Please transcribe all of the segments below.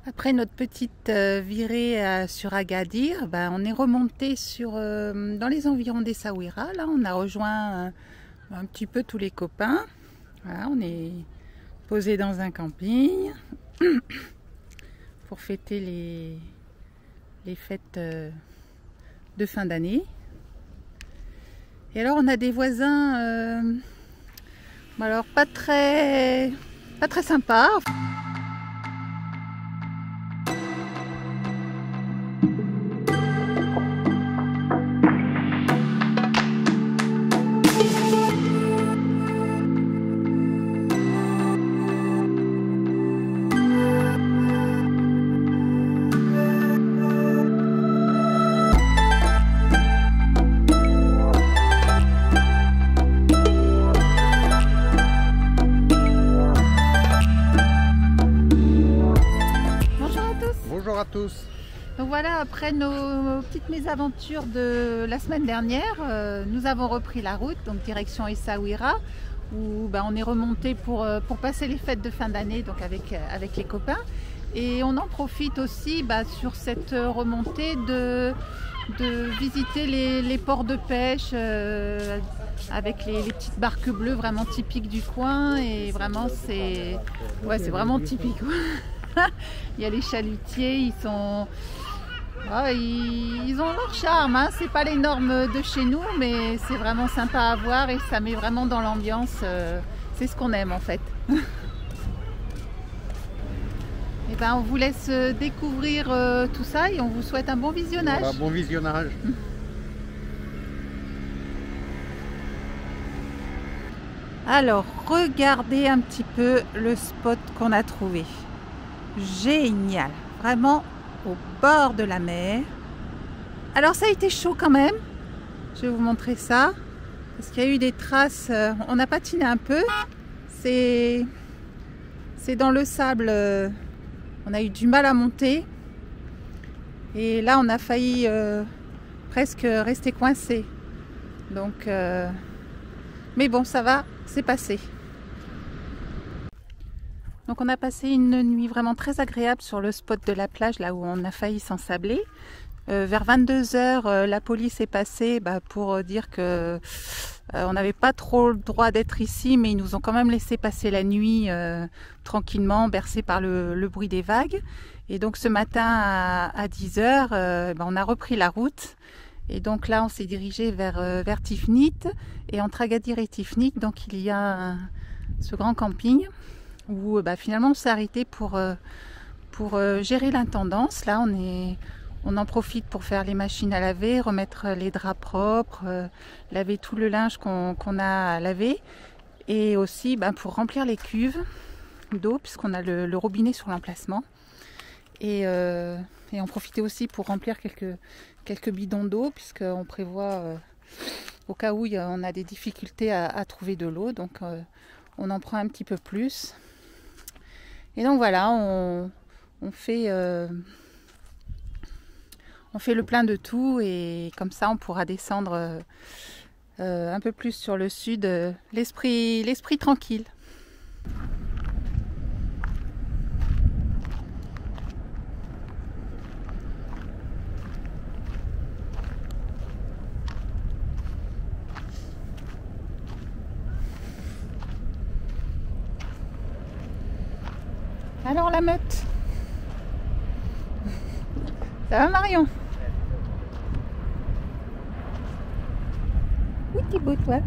Après notre petite virée sur Agadir, on est remonté dans les environs d'Essaouira. Là, on a rejoint un petit peu tous les copains. Voilà, on est posé dans un camping pour fêter les fêtes de fin d'année. Et alors, on a des voisins, alors pas très sympas. Bonjour à tous. Donc voilà, après nos petites mésaventures de la semaine dernière, nous avons repris la route, donc direction Essaouira, où on est remonté pour passer les fêtes de fin d'année donc avec les copains. Et on en profite aussi sur cette remontée de visiter les ports de pêche avec les petites barques bleues vraiment typiques du coin. Et vraiment c'est vraiment typique. Il y a les chalutiers, ils ont leur charme, hein. C'est pas les normes de chez nous, mais c'est vraiment sympa à voir et ça met vraiment dans l'ambiance. C'est ce qu'on aime en fait. Et on vous laisse découvrir tout ça et on vous souhaite un bon visionnage. Voilà, bon visionnage. Alors, regardez un petit peu le spot qu'on a trouvé. Génial, vraiment au bord de la mer. Alors ça a été chaud quand même, je vais vous montrer ça parce qu'il y a eu des traces, on a patiné un peu, c'est dans le sable, on a eu du mal à monter et là on a failli presque rester coincé, donc mais bon, ça va, c'est passé. Donc on a passé une nuit vraiment très agréable sur le spot de la plage, là où on a failli s'ensabler. Vers 22 h, la police est passée pour dire que on n'avait pas trop le droit d'être ici, mais ils nous ont quand même laissé passer la nuit tranquillement, bercés par le bruit des vagues. Et donc ce matin à 10 h, on a repris la route. Et donc là, on s'est dirigé vers Tifnit. Et entre Agadir et Tifnit, donc il y a ce grand camping où finalement on s'est arrêté pour gérer l'intendance. Là on en profite pour faire les machines à laver, remettre les draps propres, laver tout le linge qu'on a à laver et aussi pour remplir les cuves d'eau puisqu'on a le robinet sur l'emplacement et en profiter aussi pour remplir quelques bidons d'eau puisqu'on prévoit au cas où on a des difficultés à trouver de l'eau, donc on en prend un petit peu plus. Et donc voilà, on fait le plein de tout et comme ça on pourra descendre un peu plus sur le sud, l'esprit tranquille. Alors la meute, ça va Marion? Oui, t'es beau toi.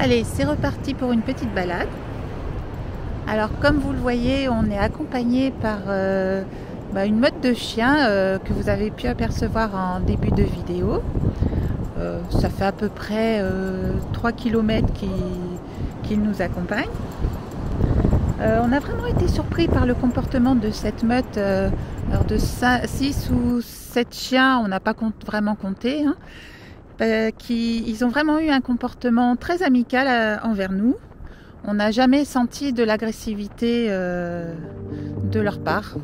Allez, c'est reparti pour une petite balade. Alors comme vous le voyez, on est accompagné par une meute de chiens que vous avez pu apercevoir en début de vidéo. Ça fait à peu près 3 km qu'ils nous accompagnent. On a vraiment été surpris par le comportement de cette meute. Alors de 6 ou 7 chiens, on n'a pas vraiment compté, hein, ils ont vraiment eu un comportement très amical envers nous. On n'a jamais senti de l'agressivité de leur part.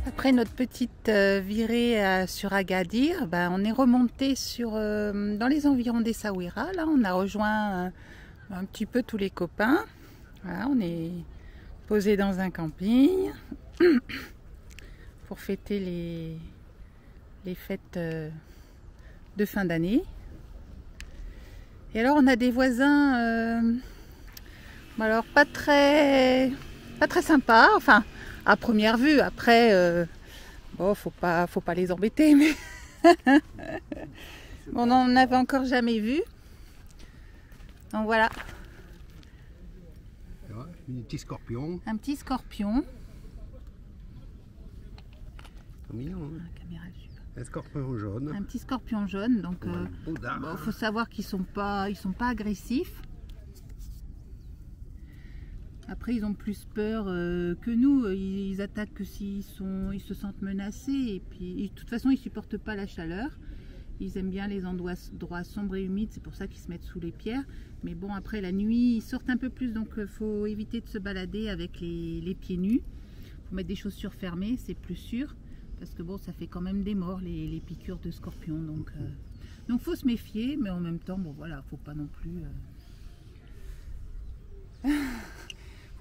Après notre petite virée sur Agadir, on est remonté dans les environs d'Essaouira. Là, on a rejoint un petit peu tous les copains. Voilà, on est posé dans un camping pour fêter les fêtes de fin d'année. Et alors, on a des voisins, alors pas très sympas. Enfin, à première vue, après, faut pas les embêter, mais on n'en avait encore jamais vu. Donc voilà. Un petit scorpion. Un petit scorpion. C'est mignon, hein. Un scorpion jaune. Un petit scorpion jaune. Donc, faut savoir qu'ils sont pas agressifs. Après, ils ont plus peur que nous. Ils attaquent que s'ils se sentent menacés. Et puis, de toute façon, ils supportent pas la chaleur. Ils aiment bien les endroits sombres et humides. C'est pour ça qu'ils se mettent sous les pierres. Mais bon, après, la nuit, ils sortent un peu plus. Donc, il faut éviter de se balader avec les pieds nus. Il faut mettre des chaussures fermées, c'est plus sûr. Parce que bon, ça fait quand même des morts, les piqûres de scorpions. Donc, faut se méfier. Mais en même temps, bon, voilà, faut pas non plus...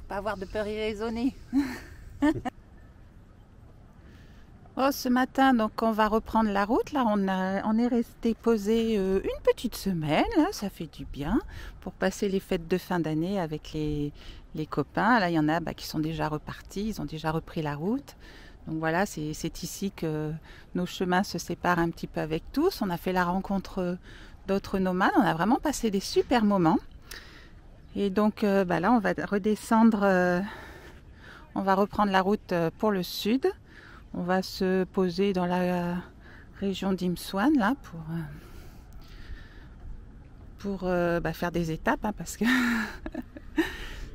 pas avoir de peur irraisonnée. Ce matin, donc on va reprendre la route. Là, on est resté posé une petite semaine. Là, ça fait du bien pour passer les fêtes de fin d'année avec les copains. Là, il y en a qui sont déjà repartis. Ils ont déjà repris la route. Donc voilà, c'est ici que nos chemins se séparent un petit peu avec tous. On a fait la rencontre d'autres nomades. On a vraiment passé des super moments. Et donc là, on va redescendre, on va reprendre la route pour le sud. On va se poser dans la région d'Imsouane là pour faire des étapes, hein, parce que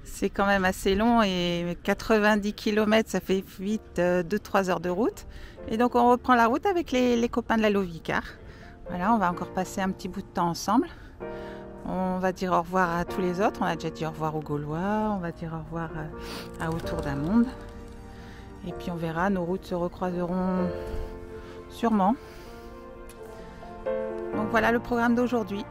c'est quand même assez long et 90 km, ça fait vite 2-3 heures de route. Et donc on reprend la route avec les copains de la Lovicar. Voilà, on va encore passer un petit bout de temps ensemble. On va dire au revoir à tous les autres. On a déjà dit au revoir aux Gaulois. On va dire au revoir à Autour d'un monde. Et puis on verra, nos routes se recroiseront sûrement. Donc voilà le programme d'aujourd'hui.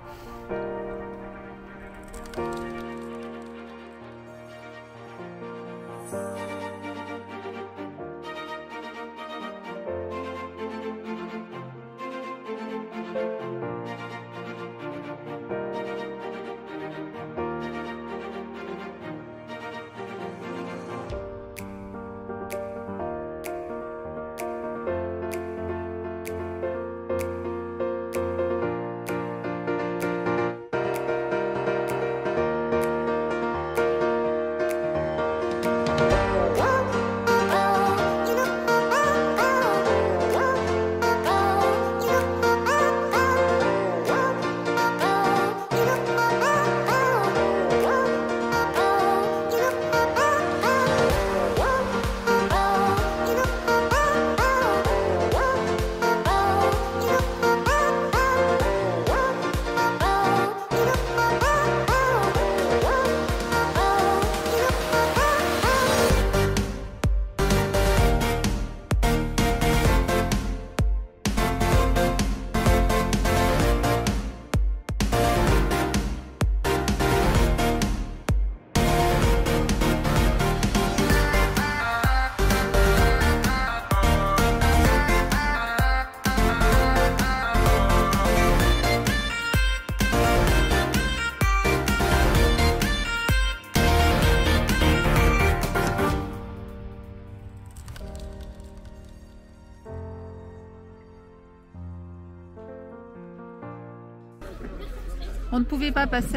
On ne pouvait pas passer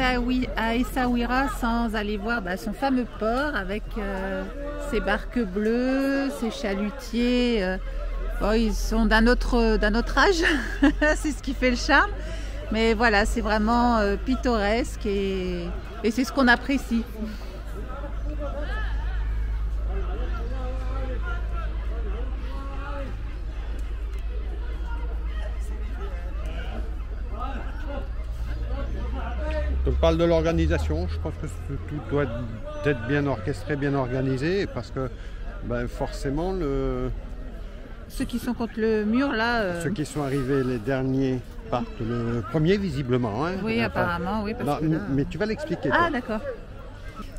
à Essaouira sans aller voir son fameux port avec ses barques bleues, ses chalutiers. Bon, ils sont d'un autre âge, c'est ce qui fait le charme. Mais voilà, c'est vraiment pittoresque et c'est ce qu'on apprécie. On parle de l'organisation, je pense que tout doit être bien orchestré, bien organisé, parce que forcément ceux qui sont contre le mur là... Ceux qui sont arrivés les derniers partent le premier visiblement. Hein, oui, apparemment, oui. Parce que là... Mais tu vas l'expliquer. Ah d'accord.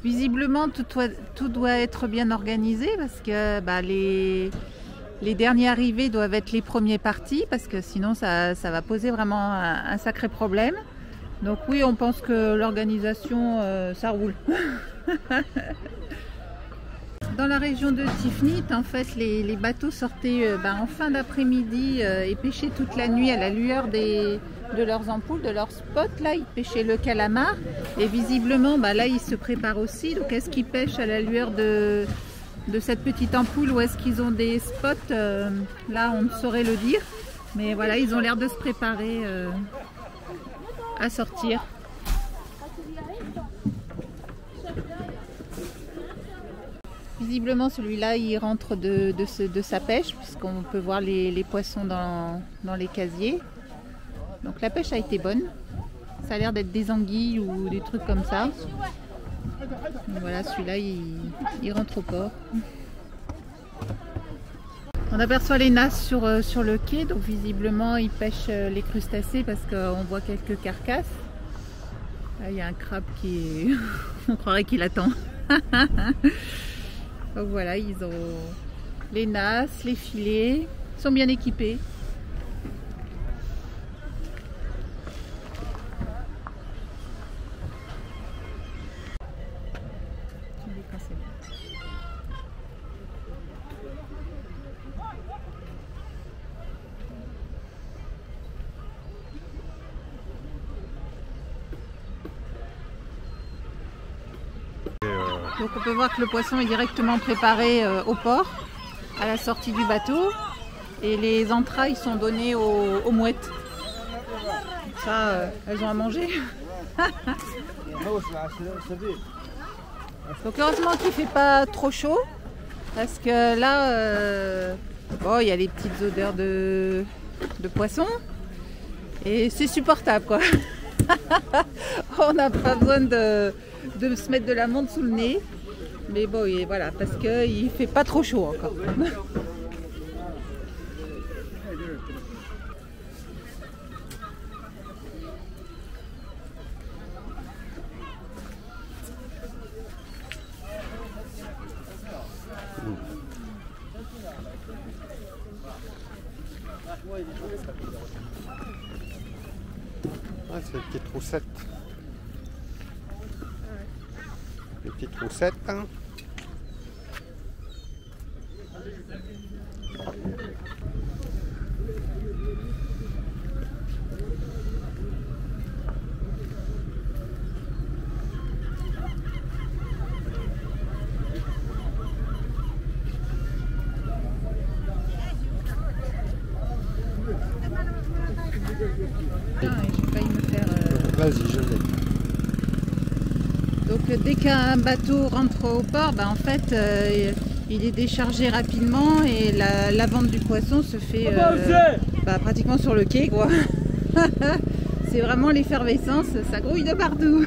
Visiblement tout doit être bien organisé parce que les derniers arrivés doivent être les premiers partis parce que sinon ça va poser vraiment un sacré problème. Donc oui, on pense que l'organisation, ça roule. Dans la région de Tifnit, en fait, les bateaux sortaient en fin d'après-midi et pêchaient toute la nuit à la lueur de leurs ampoules, de leurs spots. Là, ils pêchaient le calamar. Et visiblement, là, ils se préparent aussi. Donc, est-ce qu'ils pêchent à la lueur de cette petite ampoule ou est-ce qu'ils ont des spots? Là, on ne saurait le dire. Mais voilà, ils ont l'air de se préparer à sortir. Visiblement celui-là il rentre de sa pêche puisqu'on peut voir les poissons dans les casiers. Donc la pêche a été bonne. Ça a l'air d'être des anguilles ou des trucs comme ça. Donc voilà, celui-là il rentre au port. On aperçoit les nasses sur le quai, donc visiblement ils pêchent les crustacés parce qu'on voit quelques carcasses. Là il y a un crabe qui est... on croirait qu'il attend. Donc voilà, ils ont les nasses, les filets, ils sont bien équipés. Donc on peut voir que le poisson est directement préparé au port, à la sortie du bateau. Et les entrailles sont données aux mouettes. Ça, elles ont à manger. Donc heureusement qu'il ne fait pas trop chaud. Parce que là, il y a les petites odeurs de poisson. Et c'est supportable quoi. On n'a pas besoin de se mettre de la menthe sous le nez, mais bon, et voilà, parce qu'il fait pas trop chaud encore. Ah, c'est une petite roussette. Des petites roussettes. Hein. J'ai failli me faire... Vas-y, je l'ai. Donc dès qu'un bateau rentre au port, en fait il est déchargé rapidement et la vente du poisson se fait pratiquement sur le quai quoi. C'est vraiment l'effervescence, ça grouille de partout.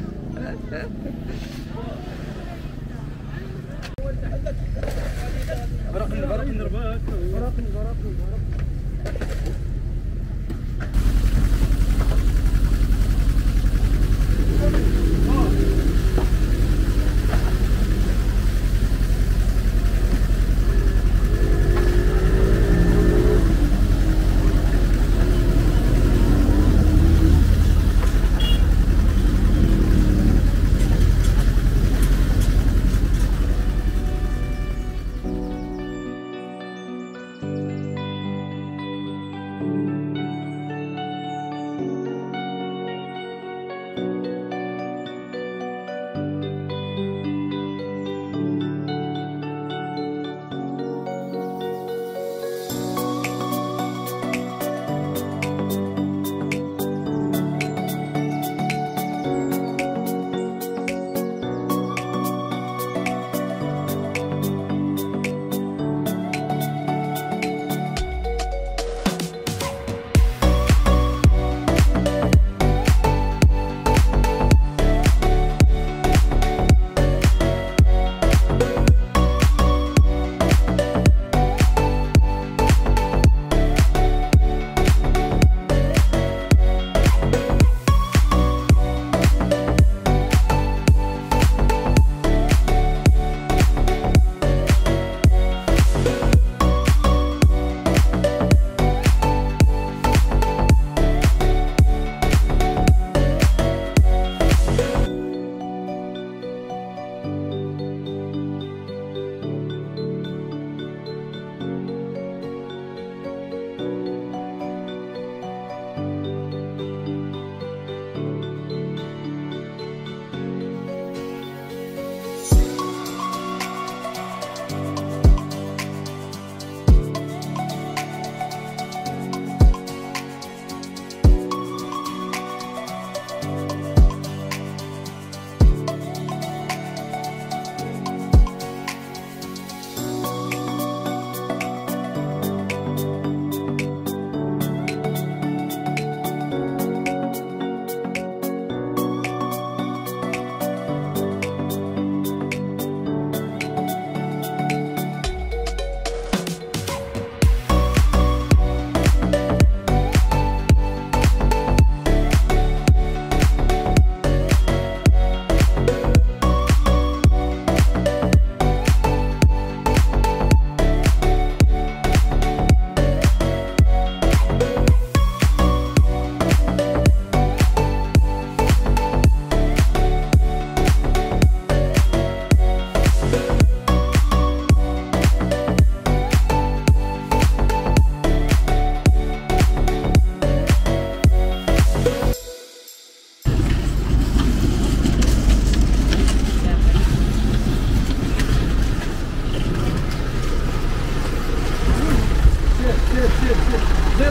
Et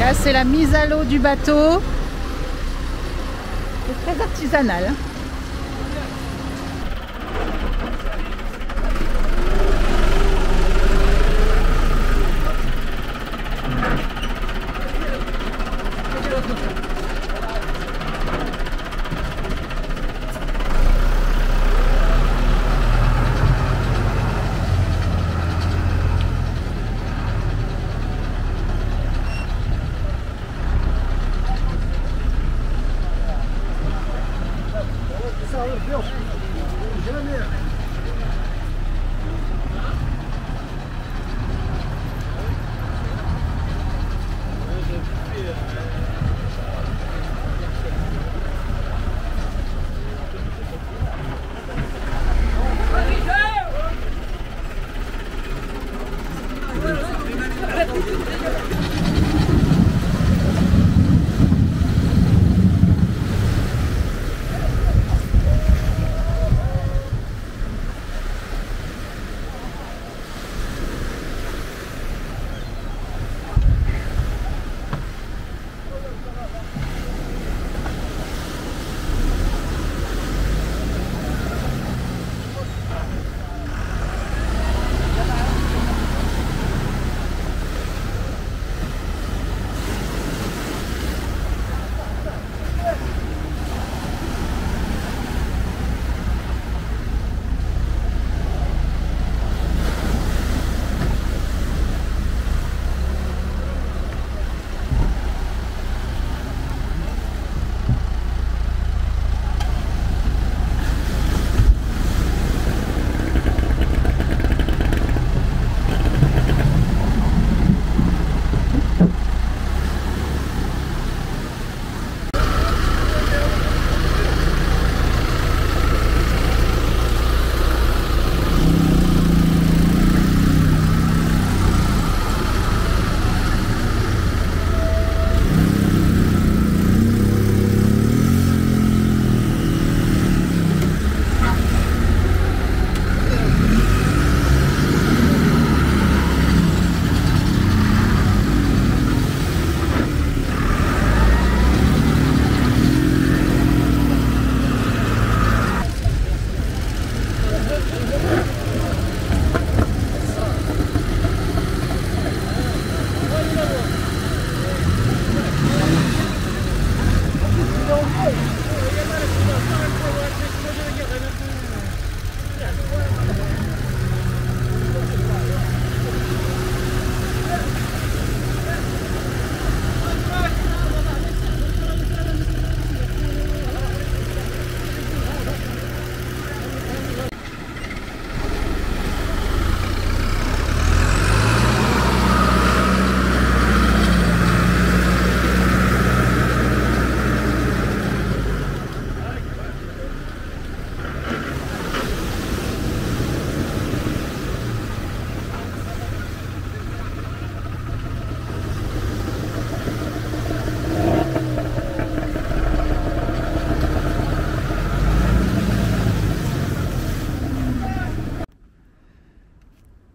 là, c'est la mise à l'eau du bateau. C'est très artisanal, hein.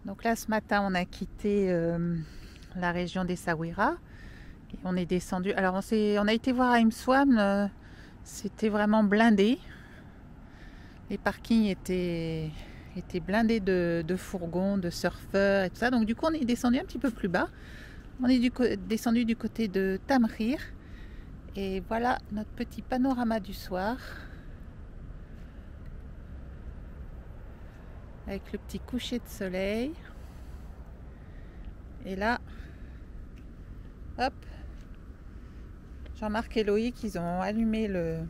Donc là, ce matin, on a quitté la région d'Essaouira et on est descendu. Alors, on a été voir à Imsouane, c'était vraiment blindé. Les parkings étaient blindés de fourgons, de surfeurs et tout ça. Donc, du coup, on est descendu un petit peu plus bas. On est descendu du côté de Tamrir. Et voilà notre petit panorama du soir. Avec le petit coucher de soleil. Et là, hop, Jean-Marc et Loïc, ils ont allumé le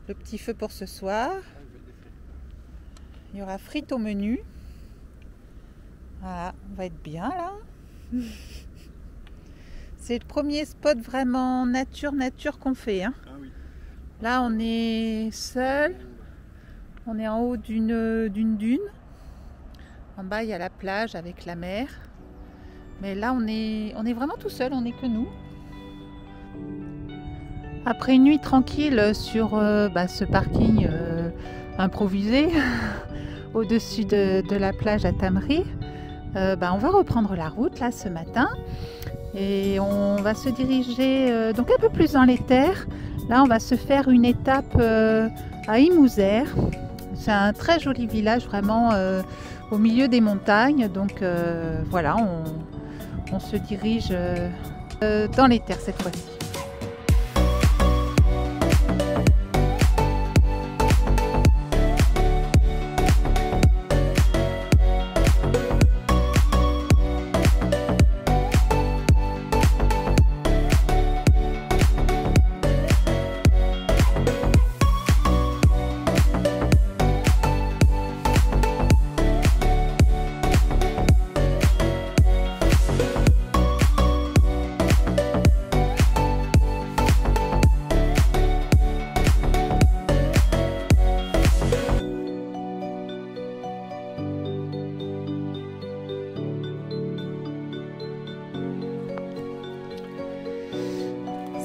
petit feu pour ce soir. Il y aura frites au menu. Voilà, on va être bien là. C'est le premier spot vraiment nature qu'on fait, hein. Ah oui. Là, on est seul. On est en haut d'une dune. En bas, il y a la plage avec la mer. Mais là, on est vraiment tout seul, on n'est que nous. Après une nuit tranquille sur ce parking improvisé au-dessus de la plage à Tamri, on va reprendre la route là ce matin et on va se diriger donc un peu plus dans les terres. Là on va se faire une étape à Imouzer. C'est un très joli village vraiment au milieu des montagnes, donc voilà, on se dirige dans les terres cette fois-ci.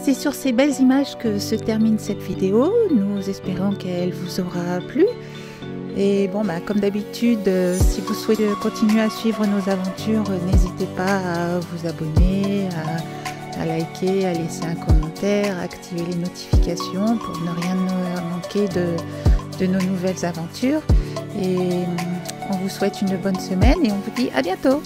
C'est sur ces belles images que se termine cette vidéo. Nous espérons qu'elle vous aura plu. Et comme d'habitude, si vous souhaitez continuer à suivre nos aventures, n'hésitez pas à vous abonner, à liker, à laisser un commentaire, à activer les notifications pour ne rien manquer de nos nouvelles aventures. Et on vous souhaite une bonne semaine et on vous dit à bientôt.